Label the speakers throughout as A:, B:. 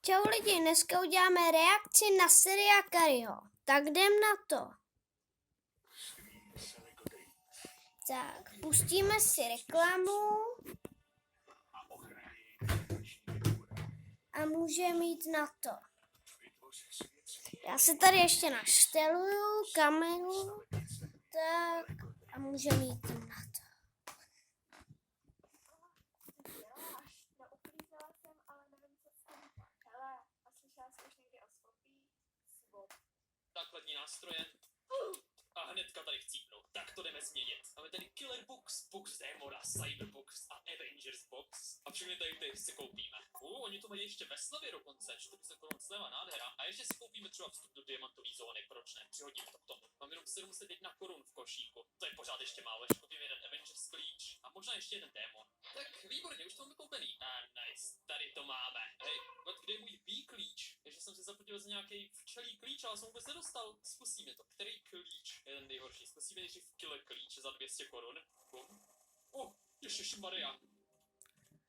A: Čau lidi, dneska uděláme reakci na Seria Kariho. Tak jdem na to. Tak, pustíme si reklamu. A můžeme jít na to. Já se tady ještě našteluju kameru. Tak, a můžeme jít na to.
B: Základní nástroje a hnedka tady chcípnou. Tak to jdeme změnit. Máme tady Killer Box, Box Demora, Cyberbox a Avengers Box. A všechny tady ty si koupíme. Oni to mají ještě ve slevě dokonce, 40 korun sleva, nádhera. A ještě si koupíme třeba vstup do diamantové zóny, proč ne? Přihodím to k tomu. Mám jenom 701 korun v košíku. To je pořád ještě málo, ještě koupím jeden Avengers klíč a možná ještě jeden démon. Tak výborně, už to máme koupený. Nice, tady to máme. Hej, kde je můj B klíč? Takže jsem si zaplatil za nějaký včelí klíč, ale jsem vůbec nedostal. Zkusíme to. Který klíč je ten nejhorší? Zkusíme nejdřív killer klíč za 200 korun. Ježišmarja.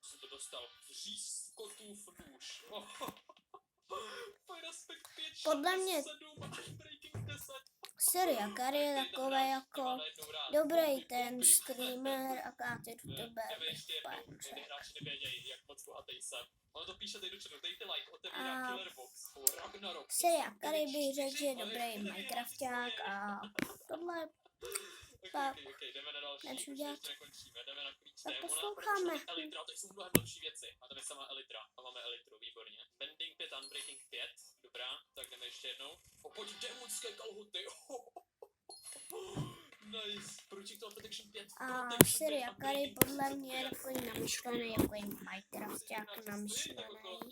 B: Jsem to dostal. Vřízkotův nůž. Respekt 5,
A: Podle mě
B: 7 a Breaking 10.
A: Seria Kari je takové jako dobrý ten streamer a youtuber.
B: Jdeme ještě jednou, ty hráči nevědějí, jak moc bohatý jsem. Ono to píše tady dopředu, dejte like, otevírá Killer Box, Ragnarok.
A: Seria Kari bych řekl, že je dobrý Minecrafták a tohle pak
B: jdeme na další,
A: než
B: už
A: udělat.
B: ještě nekončíme, jdeme na klíč
A: Tak
B: démona,
A: posloucháme.
B: protože Elytra, to jsou mnohem lepší věci. A tam je sama Elytra, a máme Elytru, výborně. Bending 5, Unbreaking 5, dobrá, tak jdeme ještě jednou. Pojď démonské kalhoty, nice, Projectile Protection 5,
A: A Seria Kari podle mě je takový namyšlený, jako je Minecrafták namyšlený.
B: On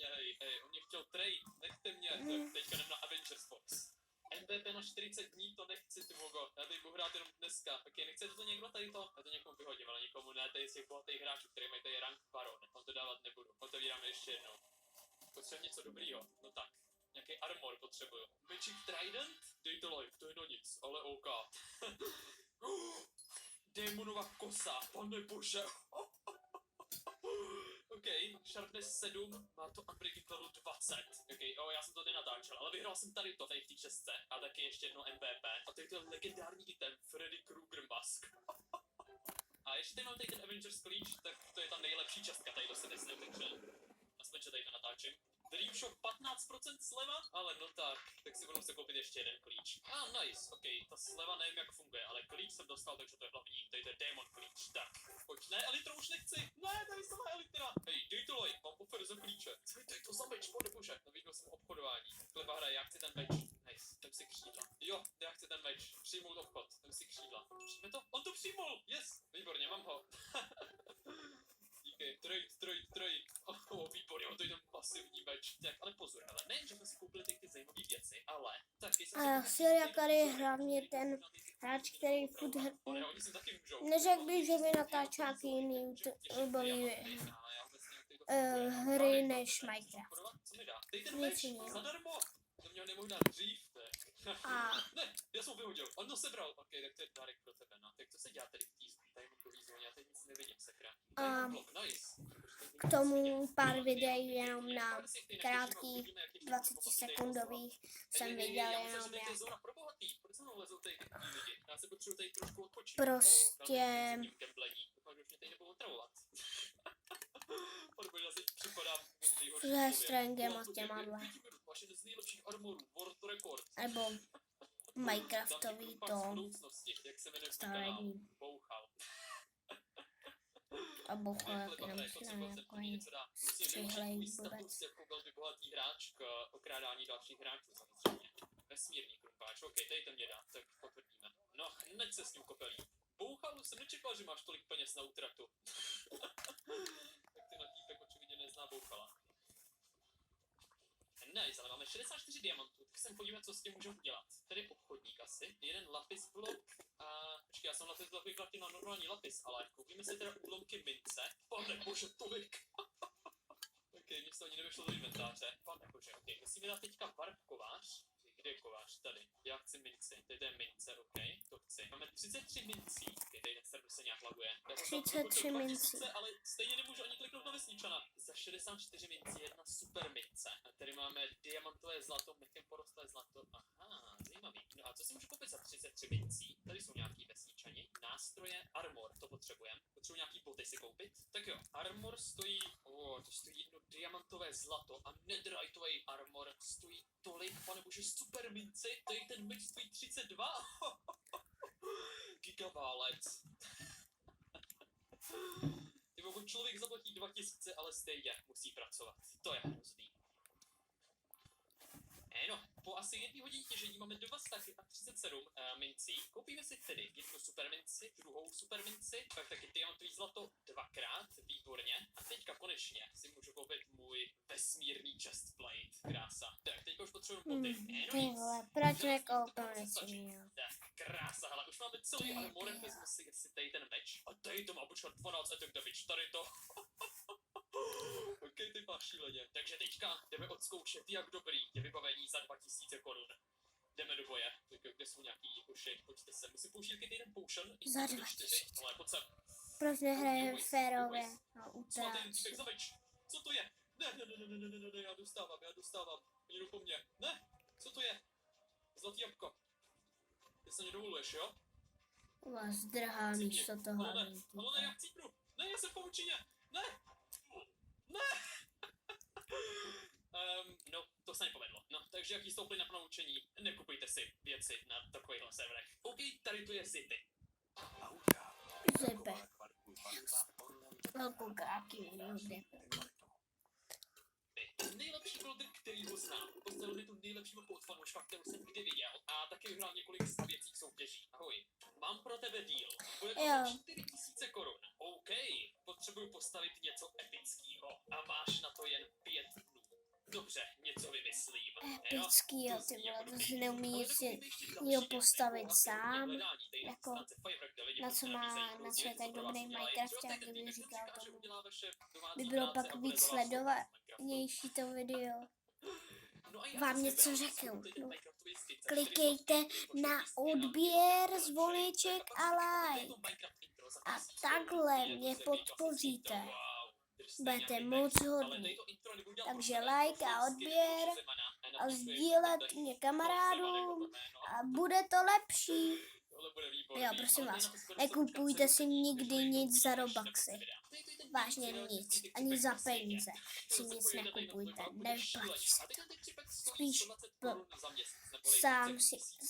B: mě chtěl trade, nechte mě, tak teďka jdem na Avengers Box. MVP na 40 dní, to nechci, ty vogo. Já tady budu hrát jenom dneska. Ok, nechcete to někdo tady to? Já to někomu vyhodím, ale nikomu ne, tady z těch bohatých hráčů, který mají tady rank baron. On to dávat nebudu. Otevíráme ještě jednou. Potřebuji něco dobrýho. No tak. Nějaký armor potřebuju. Magic Trident? Dejte like, to je no nic, ale OK. Démonova kosa, pane bože. OK, Sharpness 7, má to Unbreaking level 20. OK, já jsem to nenatáčel, ale vyhrál jsem tady to, tady v té čestce. A taky ještě jedno MVP. A tady to je legendární item, Freddy Krueger Mask. A ještě tady mám tady ten Avengers klíč, tak to je ta nejlepší čestka, tady to se nesne, takže aspoň, že tady to natáčím. Dream Shop 15% sleva, ale no tak si budu se koupit ještě jeden klíč. Nice, ok, ta sleva nevím jak funguje, ale klíč jsem dostal, takže to je hlavní, tady to je Demon klíč, tak. Pojď, ne, Elytra už nechci, ne, tady se má Elytra. Hej, dej to like, mám offer za klíče. Co je to za meč, pane bože, neviděl jsem obchodování. Chleba hraje, já chci ten meč, nice, tam si křídla. Jo, já chci ten meč, přijmout obchod, tam si křídla. Přijme to? On to přijmul, yes, výborně, mám ho. Díky, trade. Výborně, on to je ten pasivní meč. Tak, ale pozor, ale nejen, že jsme si koupili ty zajímavé věci, ale taky jsem si
A: Seria Kari je hlavně ten hráč, který furt neřekl bych, že by natáčel nějaký jiný YouTubeový hry než Minecraft. Nic jiného.
B: Zadarmo! To mě ho nemohl dát dřív, Ne, já jsem ho vyhodil, on to sebral. Ok, tak to je dárek pro tebe, no. Tak to se dělá tady v té diamondové zóně, já teď nic nevidím, sakra. Nice.
A: K tomu pár videí jenom na krátkých 20 sekundových jsem viděl jenom jak prostě se Strangem a těma nebo Minecraftový to stavení. A bouchal jak nemyslím, jako je střihlej vůbec.
B: Jako velmi bohatý hráč k okrádání dalších hráčů samozřejmě. Vesmírný krumpáč, ok, tady to mě dá, tak potvrdíme. No, hned se s ním kopelí. Bouchal, jsem nečekal, že máš tolik peněz na útratu. Tak ten týpek očividně nezná Bouchala. Nice, ale máme 64 diamantů, tak se podívat, co s tím můžeme udělat. Tady je obchodník asi, jeden lapis blok a... Počkej, já jsem lapis blok vyplatil na normální lapis, ale koupíme si teda úlomky mince. Pane bože, tolik! Ok, mě se ani nevyšlo do inventáře. Pane bože, ok, musíme dát teďka warp kovář. Kde je kovář? Tady. Já chci minci. Tady je mince, ok, to chci. Máme 33 mincí. Ok, tady ten server se nějak laguje.
A: 33 mincí.
B: Ale stejně nemůžu ani kliknout na vesničana. Za 64 mincí jedna super mince. A tady mám armor stojí, to stojí jedno diamantové zlato a netheriteový armor stojí tolik, panebože, super minci, tady ten meč stojí 32. Gigaválec. Ty pokud člověk zaplatí 2000, ale stejně musí pracovat. To je hrozný. No, po asi 1 hodině těžení máme 2 staky a 37 mincí. Koupíme si tedy jednu super minci, druhou super minci, pak taky diamantový zlato 2krát, výborně. A teďka konečně si můžu koupit můj vesmírný chestplate. Krása. Tak, teďka už potřebuji boty.
A: Ty vole, proč nekoupil něco?
B: Tak, krása, hele, už máme celý armor, vezmu si tady ten meč. A tady to má počkat 12 attack damage, tady to. Ok, ty máš šíleně. Takže teďka jdeme odzkoušet, jak dobrý je vybavení za 2000 korun. Jdeme do boje. Kde jsou nějaký uši? Pojďte sem. Musím použít jeden potion.
A: Za 2000.
B: Ale pojď sem.
A: Proč nehraje férově na
B: Svatý
A: útáč?
B: za meč. Co to je? Ne, já dostávám. Oni jdou po mně. Ne, co to je? Zlatý jabko. Ty se mě dovoluješ, jo?
A: Vás zdrhá místo toho.
B: Ale ne, já chcípnu. Ne, já jsem v pavučině. Ne. No, to se nepovedlo. No, takže jak stoupili na ponaučení, nekupujte si věci na takovýchhle serverech. OK, tady to je Zity.
A: Zepe. Velkou káky.
B: Nejlepší builder, který ho znám. Postavil mi tu nejlepší mapu od fanouška, kterou jsem kdy viděl. A taky vyhrál několik stavěcích soutěží. Ahoj. Mám pro tebe deal. Bude to 4000 korun. OK. Potřebuju postavit něco epického. A máš na to jen 5 dnů. Dobře, něco vymyslím.
A: Epický, jo, ty vole, to si neumí si jo postavit sám. Jako, na co je tak dobrý Minecraft, jak kdyby říkal tomu. By bylo pak víc sledovanější to video. Vám něco řeknu. No. Klikejte na odběr, zvoneček a like. A takhle mě podpoříte. Budete moc hodný. Takže like a odběr a sdílet mě kamarádům a bude to lepší. Jo, prosím vás, nekupujte si nikdy nic za Robuxy. Vážně nic, ani za peníze si nic nekupujte, nevyplatí se. Spíš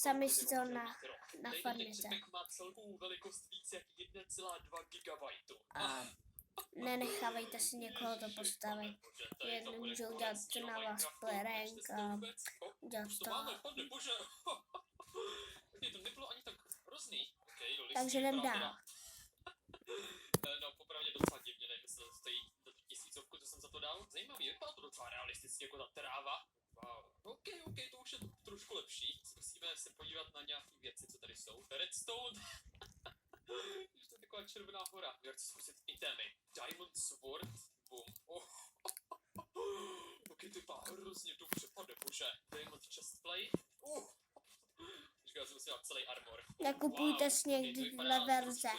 A: sami si to nafarmíte. A nenechávejte si někoho to postavit. Jednou můžou dělat na vás prank a dělat to. Takže jdem dál.
B: No, popravdě docela divně, nemyslel, stojí za tu 1000, co jsem za to dal. Zajímavý, vypadá to docela realisticky, jako ta tráva. Wow. OK, to už je trošku lepší. Musíme se podívat na nějaké věci, co tady jsou. Redstone. To je taková červená hora. Jak chci zkusit itemy. Diamond Sword. Boom. OK, to vypadá hrozně dobře, pane bože. Diamond Chestplate. Já jsem si dal celý armor.
A: Nekupujte si někdy dle verze.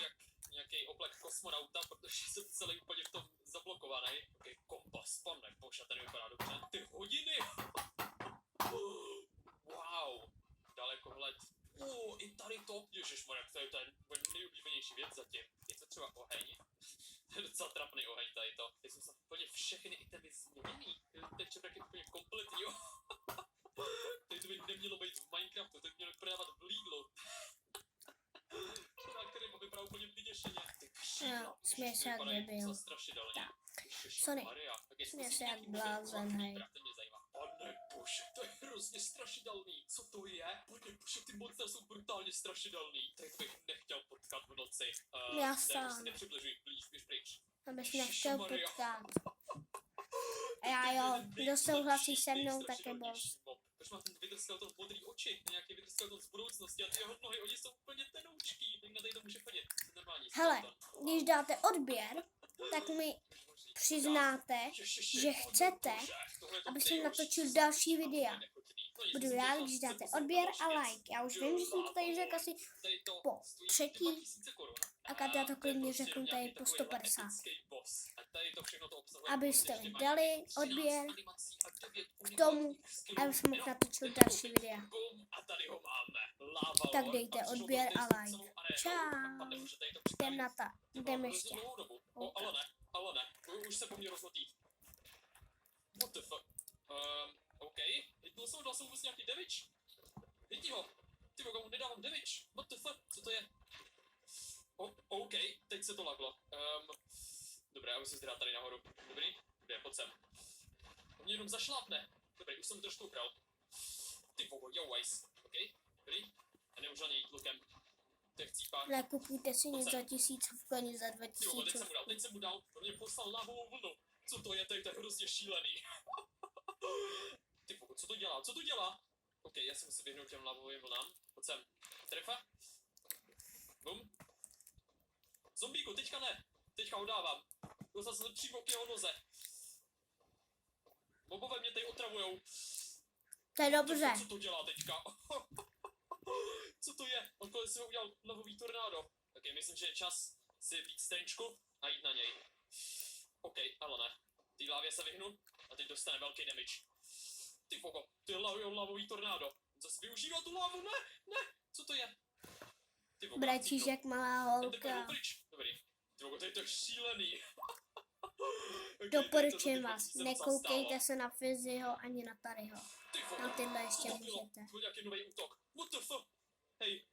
B: Nějaký oblek kosmonauta, protože jsem celý úplně v tom zablokovaný. Ok, kompas, pane bože, ten vypadá dobře. Ty hodiny! Wow, dalekohled. I tady to. Ježišmarja, to je ten nejoblíbenější věc zatím. Je to třeba oheň? To je docela trapný oheň tady to. Teď jsou snad úplně všechny itemy změněný. Ten čeprek je úplně kompletní, jo. Tady to by nemělo být v Minecraftu, to by mělo prodávat v Lidlu. Který vypadá úplně vyděšeně.
A: No, směj se jak debil. Sorry, směj se jak blázen, hej.
B: Pane bože, to je hrozně strašidelný. Co to je? Pane bože, ty monster jsou brutálně strašidelný. Tak bych nechtěl potkat v noci.
A: Já sám.
B: Nepřibližuj, blíž, běž pryč.
A: Abych nechtěl potkat. A já jo, kdo souhlasí se mnou, tak je boss.
B: Proč má ten Wither Skeleton modrý oči? Nějaký Wither Skeleton z budoucnosti a ty jeho nohy, oni jsou úplně tenoučký. Tak na tady to může chodit.
A: Hele, když dáte odběr, tak mi přiznáte, že chcete, abych jsem natočil další videa. Budu rád, když dáte odběr a like. Já už vím, že jsem to tady řekl asi po 3. a kad já to klidně řeknu tady po 150. Abyste mi dali odběr k tomu, abych mohl natočit další videa. Tak dejte odběr a like. Čau. Jdem ještě.
B: ale ne, už se po mně rozhodí. What the fuck? OK. Dal jsem vůbec nějaký damage? Hitni ho. Ty vogo, mu nedávám damage. What the fuck? Co to je? OK, teď se to laglo. Dobré, já už se zdrát tady nahoru. Dobrý? Dobrý, pojď sem. On mě jenom zašlápne. Dobrý, už jsem trošku ukral. Ty vogo, yo wise. OK, dobrý? A nemůžu ani jít lukem. To je chcípák.
A: Nakupujte si nic za 1000, ani za
B: Ty vogo,
A: 2000.
B: teď jsem mu dal. On mě poslal lávovou vlnu. Co to je? To je hrozně šílený. Ty vogo, co to dělá? Co to dělá? OK, já si musím vyhnout těm lávovým vlnám. Pojď sem. Trefa. Bum. Zombíku, teďka ne. Teďka ho dávám. Dostal jsem přímo k jeho noze. Mobové mě tady otravujou.
A: To je dobře.
B: Co to dělá teďka? Co to je? On kolem si ho udělal lavový tornádo. Ok, myslím, že je čas si vzít strnčku a jít na něj. OK, ale ne. Ty lávě se vyhnu a teď dostane velký damage. Ty fogo, to je lavový tornádo. Zase využívá tu lávu, ne, ne, co to je? Ty vogo,
A: Brečíš jak malá holka.
B: Dobrý. Ty vogo, to je to šílený. Okay,
A: Doporučuji vás, nekoukejte se na Fiziho ani na Taryho. Na tyhle ještě můžete.
B: To nějaký nový útok. What the fuck? Hej,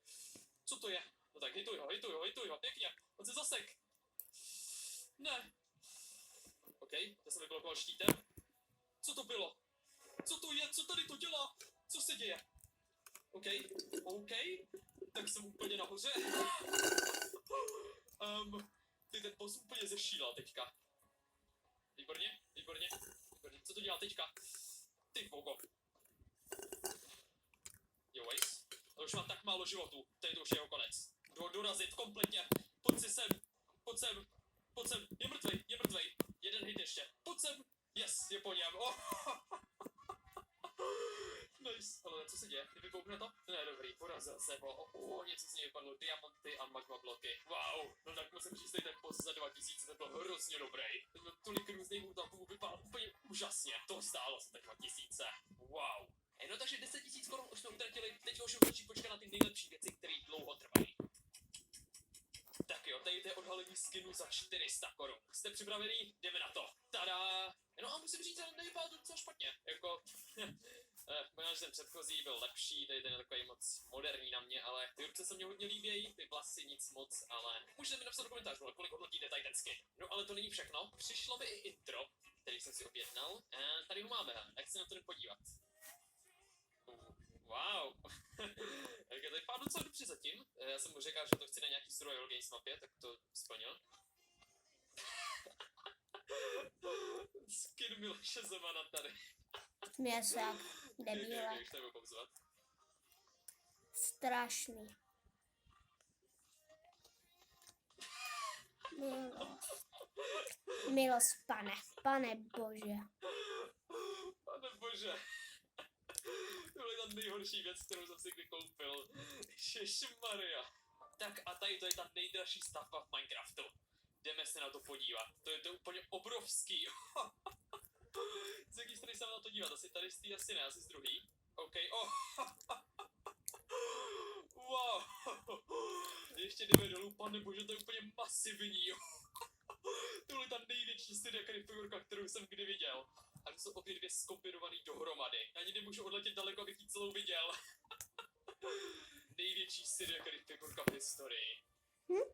B: co to je? No tak hejtuj ho, pěkně. On se zasek. Ne. OK, já jsem vyblokoval štítem. Co to bylo? Co to je? Co tady to dělá? Co se děje? OK, tak jsem úplně nahoře. Ty ten boss úplně zešílal teďka. Výborně. Co to dělá teďka? Ty vogo. Jo, Waze. To už mám tak málo životů. Tady to už je jeho konec. Jdu ho dorazit kompletně. Pojď sem. Je mrtvej. Jeden hit ještě. Pojď sem. Yes, je po něm. Oh. Nice. Ale co se děje? Vyboukne to? Ne, dobrý, porazil se ho. Něco z něj vypadlo, diamanty a magma bloky. Wow, no tak musím říct, ten boss za 2000, to byl hrozně dobrý. Ten měl tolik různých útoků, vypadal úplně úžasně. To stálo za 2000. Wow. No takže 10 000 korun už jsme utratili, teď už musí počkat na ty nejlepší věci, které dlouho trvají. Tak jo, tady je odhalení skinu za 400 korun. Jste připravení? Jdeme na to. Tada! No a musím říct, že nevypadá to docela špatně. Jako, možná, že ten předchozí byl lepší, tady ten je takový moc moderní na mě, ale ty ruce se mně hodně líbějí, ty vlasy nic moc, ale můžete mi napsat do komentářů, kolik hodnotíte tady ten skin. No ale to není všechno, přišlo mi i intro, který jsem si objednal. Tady ho máme, jak se na to podívat. Wow. Tak to vypadá docela dobře zatím. Já jsem mu řekl, že to chci na nějaký survival games mapě, tak to splnil. Skin Miloše Zemana tady.
A: Směje se jak debíle.
B: Jak to nebudu pouzvat.
A: Strašný. Milost, pane bože.
B: Pane bože. To byla ta nejhorší věc, kterou jsem si kdy koupil. Ježišmarja. Tak a tady to je ta nejdražší stavba v Minecraftu. Jdeme se na to podívat. To je úplně obrovský. Z jaký strany se na to dívat? Asi tady z té asi ne, asi z druhý. OK, wow. Ještě jdeme dolů, pane bože, to je úplně masivní. Tohle je ta největší Styrjakary figurka, kterou jsem kdy viděl. A to jsou obě dvě zkombinovaný dohromady. Ani nemůžu odletět daleko, abych ji celou viděl. Největší Styrjakary figurka v historii.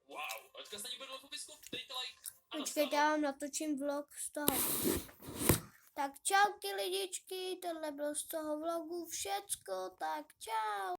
B: Wow, odkaz na ní bude v popisku, dejte like a
A: Počkejte, já vám natočím vlog z toho. Tak čauky lidičky, tohle bylo z toho vlogu všecko, tak čau.